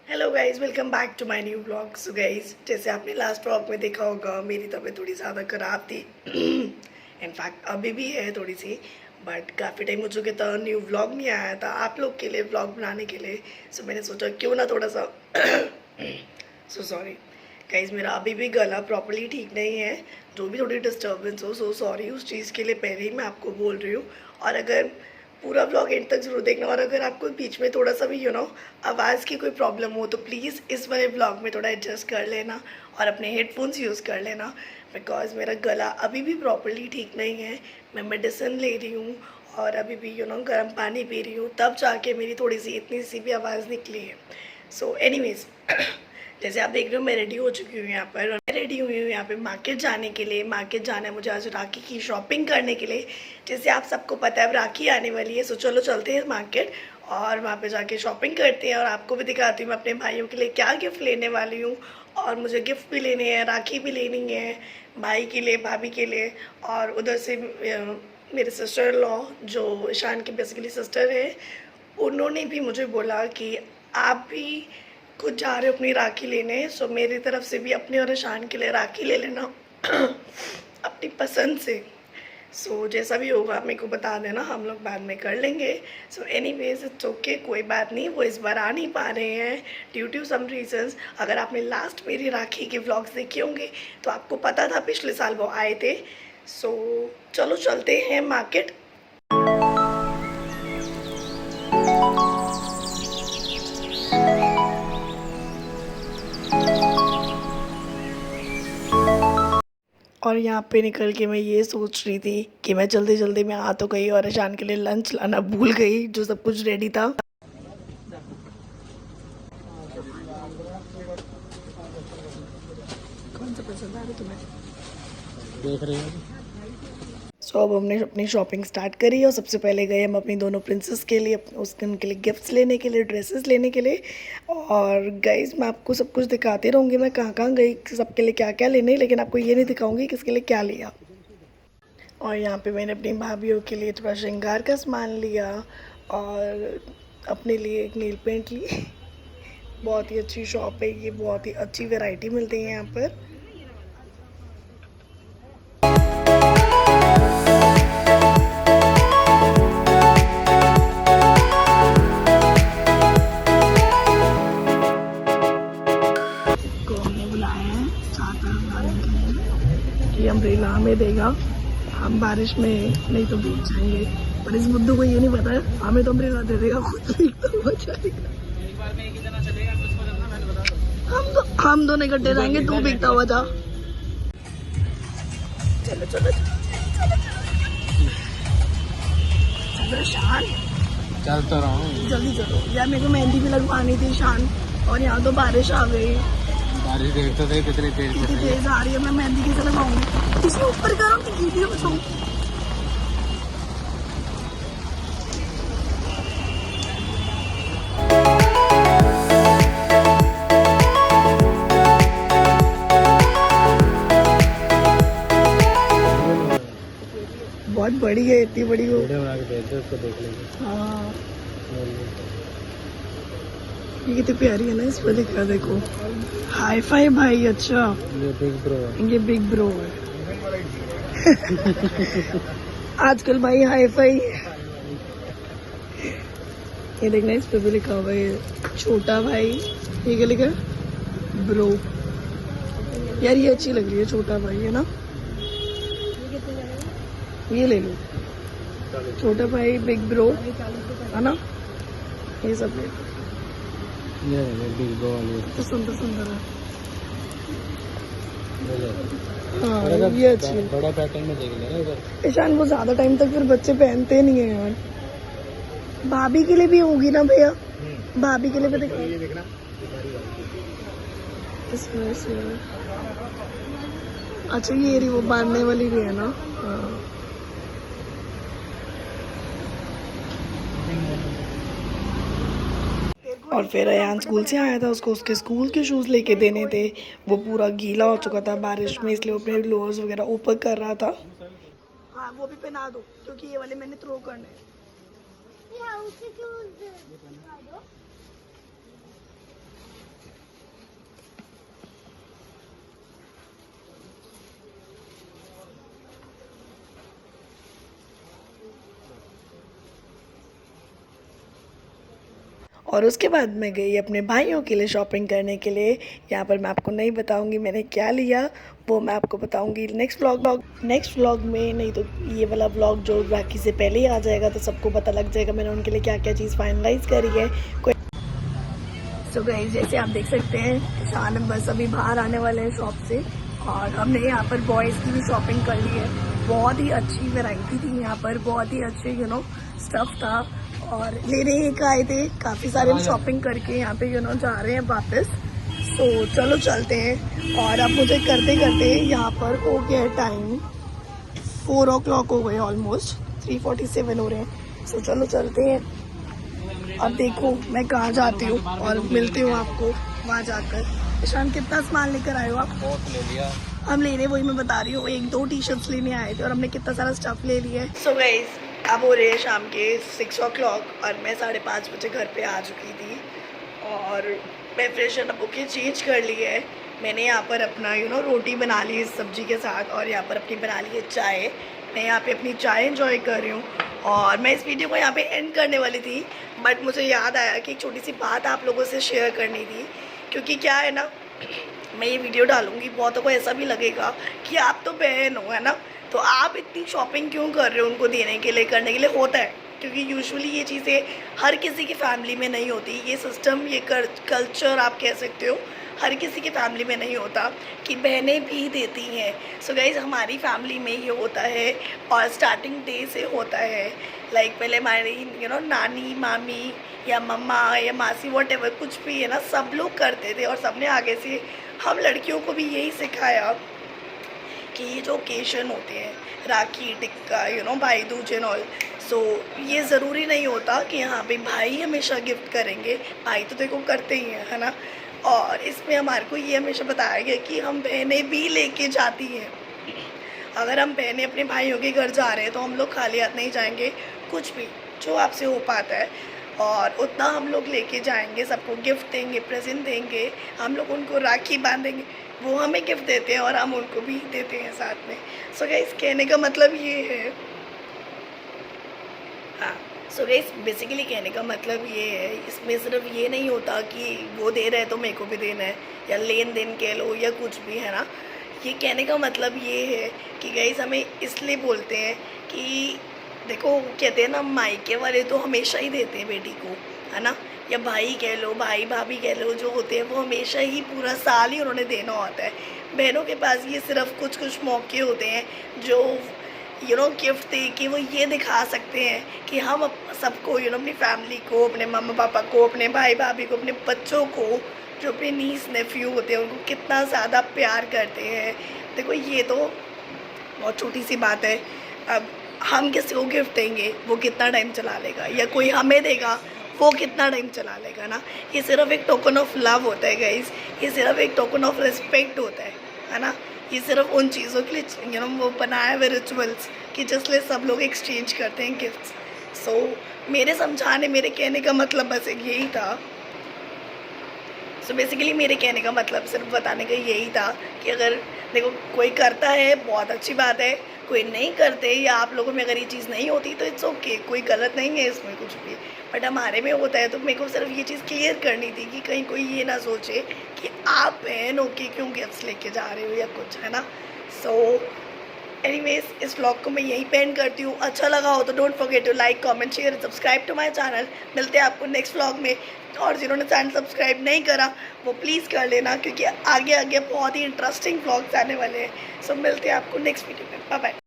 Hello guys, welcome back to my new blog. So guys, जैसे आपने last blog में देखा होगा, मेरी तबीयत थोड़ी ज़्यादा ख़राब थी। इनफैक्ट अभी भी है थोड़ी सी, बट काफ़ी टाइम हो चुके था न्यू व्लॉग नहीं आया था आप लोग के लिए, व्लॉग बनाने के लिए। सो मैंने सोचा क्यों ना थोड़ा सा सो सॉरी गाइज, मेरा अभी भी गला प्रॉपर्ली ठीक नहीं है। जो भी थोड़ी डिस्टर्बेंस हो, सो सॉरी उस चीज़ के लिए पहले ही मैं आपको बोल रही हूँ। और अगर पूरा व्लॉग एंड तक जरूर देखना, और अगर आपको बीच में थोड़ा सा भी आवाज़ की कोई प्रॉब्लम हो तो प्लीज़ इस वाले व्लॉग में थोड़ा एडजस्ट कर लेना और अपने हेडफोन्स यूज़ कर लेना, बिकॉज मेरा गला अभी भी प्रॉपर्ली ठीक नहीं है। मैं मेडिसिन ले रही हूँ और अभी भी गर्म पानी पी रही हूँ, तब जाके मेरी थोड़ी सी इतनी सी भी आवाज़ निकली है। सो एनीवेज जैसे आप देख रहे हो, मैं रेडी हो चुकी हूँ यहाँ पर, और मैं रेडी हुई हूँ यहाँ पे मार्केट जाने के लिए। मार्केट जाना है मुझे आज राखी की शॉपिंग करने के लिए। जैसे आप सबको पता है अब राखी आने वाली है, सो चलो चलते हैं मार्केट और वहाँ पे जाके शॉपिंग करते हैं। और आपको भी दिखाती हूँ मैं अपने भाइयों के लिए क्या गिफ्ट लेने वाली हूँ। और मुझे गिफ्ट भी लेने हैं, राखी भी लेनी है भाई के लिए, भाभी के लिए। और उधर से मेरे सिस्टर लॉ, जो ईशान की बेसिकली सिस्टर है, उन्होंने भी मुझे बोला कि आप भी खुद जा रहे हो अपनी राखी लेने, सो मेरी तरफ से भी अपने और ईशान के लिए राखी ले लेना अपनी पसंद से। सो जैसा भी होगा मेरे को बता देना, हम लोग बाद में कर लेंगे। सो एनीवेज इट्स ओके, कोई बात नहीं, वो इस बार आ नहीं पा रहे हैं ड्यू टू सम रीजंस। अगर आपने लास्ट मेरी राखी के व्लॉग्स देखे होंगे तो आपको पता था पिछले साल वो आए थे। सो चलो चलते हैं मार्केट। और यहाँ पे निकल के मैं ये सोच रही थी कि मैं जल्दी जल्दी में आ तो गई और ईशान के लिए लंच लाना भूल गई, जो सब कुछ रेडी था। कौन सा पसंद आ रहा तुम्हें? देख रहे हो? सो अब हमने अपनी शॉपिंग स्टार्ट करी और सबसे पहले गए हम अपनी दोनों प्रिंसेस के लिए, उनके लिए गिफ्ट्स लेने के लिए, ड्रेसेस लेने के लिए। और गाइज मैं आपको सब कुछ दिखाती रहूँगी मैं कहाँ कहाँ गई, सबके लिए क्या क्या लेने, लेकिन आपको ये नहीं दिखाऊंगी किसके लिए क्या लिया। और यहाँ पे मैंने अपनी भाभीयों के लिए थोड़ा श्रृंगार का सामान लिया और अपने लिए एक नील पेंट ली। बहुत ही अच्छी शॉप है ये, बहुत ही अच्छी वैरायटी मिलती है यहाँ पर। को हमने बुलाया है छाता लगाने के लिए कि अम्ब्रेला हमें देगा, हम बारिश में नहीं तो भीग जाएंगे। पर इस बुद्धू को ये नहीं पता है, हमें तो अम्ब्रेला दे देगा, खुद भीगता हुआ जाएगा। हम दोनों इकट्ठे जाएंगे, तू भीगता हुआ जा। चलो चलो चलो शान, चल तो रहा हूँ। जल्दी चलो यार, मेरे को मेहंदी भी लगवानी थी शान, और यहाँ तो बारिश आ गई। बारिश देख तो थे कितनी तेज कितनी तेज आ रही है, मैं मेहंदी कैसे लगाऊंगी? किसी ऊपर करो कि वीडियो बनाऊं? बहुत बड़ी है, इतनी बड़ी हो। वीडियो बना के भेज दो, उसको देख लेंगे। हाँ, ये कितनी प्यारी है ना, इस पर लिखा देखो हाई फाई भाई। अच्छा, ये बिग ब्रो है। ये बिग ब्रो है। आजकल भाई हाई फाई। ये देखना, इस पे भी लिखा हुआ है छोटा भाई। ये क्या लिखा है? ब्रो। यार ये अच्छी लग रही है, छोटा भाई है ना, ये ले लो। छोटा भाई बिग ब्रो है ना, ये सब ले लो। ये बिग ब्रो वाली तो सुंदर सुंदर है। है। हाँ ये अच्छी है। बड़ा पैटर्न में देख लेना इधर। ईशान वो ज्यादा टाइम तक फिर बच्चे पहनते नहीं है यार। भाभी के लिए भी होगी ना भैया, भाभी के लिए भी दिखा। ये देखना, इसमें से अच्छा, ये रही वो बांधने वाली भी है ना। हाँ, और फिर अयान स्कूल से आया था, उसको उसके स्कूल के शूज़ लेके देने थे। वो पूरा गीला हो चुका था बारिश में, इसलिए वो अपने लोअर्स वगैरह ऊपर कर रहा था। हाँ वो भी पहना दो, क्योंकि ये वाले मैंने थ्रो करने हैं। और उसके बाद मैं गई अपने भाइयों के लिए शॉपिंग करने के लिए। यहाँ पर मैं आपको नहीं बताऊँगी मैंने क्या लिया, वो मैं आपको बताऊँगी नेक्स्ट व्लॉग में। नहीं तो ये वाला व्लॉग जो बाकी से पहले ही आ जाएगा तो सबको पता लग जाएगा मैंने उनके लिए क्या क्या चीज़ फाइनलाइज करी है। सो गाइस, जैसे आप देख सकते हैं शान बस अभी बाहर आने वाले हैं शॉप से, और हमने यहाँ पर बॉयज़ की भी शॉपिंग कर ली है। बहुत ही अच्छी वैरायटी थी यहाँ पर, बहुत ही अच्छे स्टफ था, और लेने एक आए थे। काफ़ी सारे हम शॉपिंग करके यहाँ पे जा रहे हैं वापस। तो चलो चलते हैं। और अब मुझे करते करते यहाँ पर हो गया टाइम 4 o'clock हो गए, ऑलमोस्ट 3:47 हो रहे हैं। सो चलो चलते हैं। अब देखो मैं कहाँ जाती हूँ और मिलती हूँ आपको वहाँ जाकर। ईशान, कितना सामान लेकर आए हो आप? बहुत ले लिया। हम ले रहे, वही मैं बता रही हूँ, 1-2 टी-शर्ट्स लेने आए थे और हमने कितना सारा स्टफ ले लिया है। सो गाइस, अब हो रहे हैं शाम के 6 o'clock और मैं 5:30 बजे घर पे आ चुकी थी, और मैं फ्रेश अप होके चेंज कर ली है। मैंने यहाँ पर अपना रोटी बना ली इस सब्जी के साथ, और यहाँ पर अपनी बना ली है चाय। मैं यहाँ पे अपनी चाय एंजॉय कर रही हूँ, और मैं इस वीडियो को यहाँ पे एंड करने वाली थी, बट मुझे याद आया कि एक छोटी सी बात आप लोगों से शेयर करनी थी। क्योंकि क्या है ना, मैं ये वीडियो डालूंगी, बहुतों को ऐसा भी लगेगा कि आप तो बहन हो, है ना, तो आप इतनी शॉपिंग क्यों कर रहे हो उनको देने के लिए, करने के लिए। होता है, क्योंकि यूजुअली ये चीज़ें हर किसी की फैमिली में नहीं होती। ये सिस्टम, ये कल्चर आप कह सकते हो, हर किसी की फैमिली में नहीं होता कि बहनें भी देती हैं। सो गाइज, हमारी फैमिली में ये होता है, और स्टार्टिंग डे से होता है। लाइक पहले हमारी नानी, मामी या मम्मा या मासी, वॉट एवर, कुछ भी है ना, सब लोग करते थे, और सबने आगे से हम लड़कियों को भी यही सिखाया कि ये जो ओकेशन होते हैं, राखी, टिक्का, भाई दूज एंड ऑल, सो ये ज़रूरी नहीं होता कि यहाँ पे भाई हमेशा गिफ्ट करेंगे। भाई तो देखो करते ही हैं, है ना। और इसमें हमारे को ये हमेशा बताया गया कि हम बहनें भी लेके जाती हैं। अगर हम बहनें अपने भाइयों के घर जा रहे हैं तो हम लोग खाली हाथ नहीं जाएंगे। कुछ भी जो आपसे हो पाता है और उतना हम लोग लेके जाएंगे, सबको गिफ्ट देंगे, प्रेजेंट देंगे, हम लोग उनको राखी बांधेंगे, वो हमें गिफ्ट देते हैं और हम उनको भी देते हैं साथ में। सो गाइस, कहने का मतलब ये है, हाँ, सो गाइस बेसिकली कहने का मतलब ये है, इसमें सिर्फ ये नहीं होता कि वो दे रहे हैं तो मेरे को भी देना है, या लेन देन कह लो या कुछ भी, है ना। ये कहने का मतलब ये है कि गाइस हमें इसलिए बोलते हैं कि देखो, कहते हैं ना, मायके वाले तो हमेशा ही देते हैं बेटी को, है ना, या भाई कह लो, भाई भाभी कह लो, जो होते हैं वो हमेशा ही पूरा साल ही उन्होंने देना होता है। बहनों के पास ये सिर्फ कुछ कुछ मौके होते हैं जो गिफ्ट दे के वो ये दिखा सकते हैं कि हम सबको अपनी फैमिली को, अपने मम्मा पापा को, अपने भाई भाभी को, अपने बच्चों को, जो अपने नीस नेफ्यू होते हैं उनको कितना ज़्यादा प्यार करते हैं। देखो, ये तो बहुत छोटी सी बात है। अब हम किसी को गिफ्ट देंगे, वो कितना टाइम चला लेगा, या कोई हमें देगा, वो कितना टाइम चला लेगा ना। ये सिर्फ एक टोकन ऑफ लव होता है गाइस, ये सिर्फ एक टोकन ऑफ रिस्पेक्ट होता है ना। ये सिर्फ उन चीज़ों के लिए वो बनाए हुए रिचुअल्स कि जिसलिए सब लोग एक्सचेंज करते हैं गिफ्ट्स। सो मेरे समझाने, मेरे कहने का मतलब बस एक यही था। सो बेसिकली मेरे कहने का मतलब सिर्फ बताने का यही था कि अगर देखो कोई करता है बहुत अच्छी बात है, कोई नहीं करते या आप लोगों में अगर ये चीज़ नहीं होती तो इट्स ओके, कोई गलत नहीं है इसमें कुछ भी। बट हमारे में होता है तो मेरे को सिर्फ ये चीज़ क्लियर करनी थी कि कहीं कोई ये ना सोचे कि आप बहन होके क्यों गिफ्ट्स लेके जा रहे हो या कुछ, है ना। सो एनीवेज, इस व्लॉग को मैं यहीं पे एंड करती हूँ। अच्छा लगा हो तो don't forget to like, comment, share, subscribe to my channel. मिलते हैं आपको नेक्स्ट व्लॉग में, और जिन्होंने चैनल सब्सक्राइब नहीं करा वो प्लीज़ कर लेना, क्योंकि आगे आगे बहुत ही इंटरेस्टिंग व्लॉग्स आने वाले हैं। सो मिलते हैं आपको नेक्स्ट वीडियो में। Bye bye.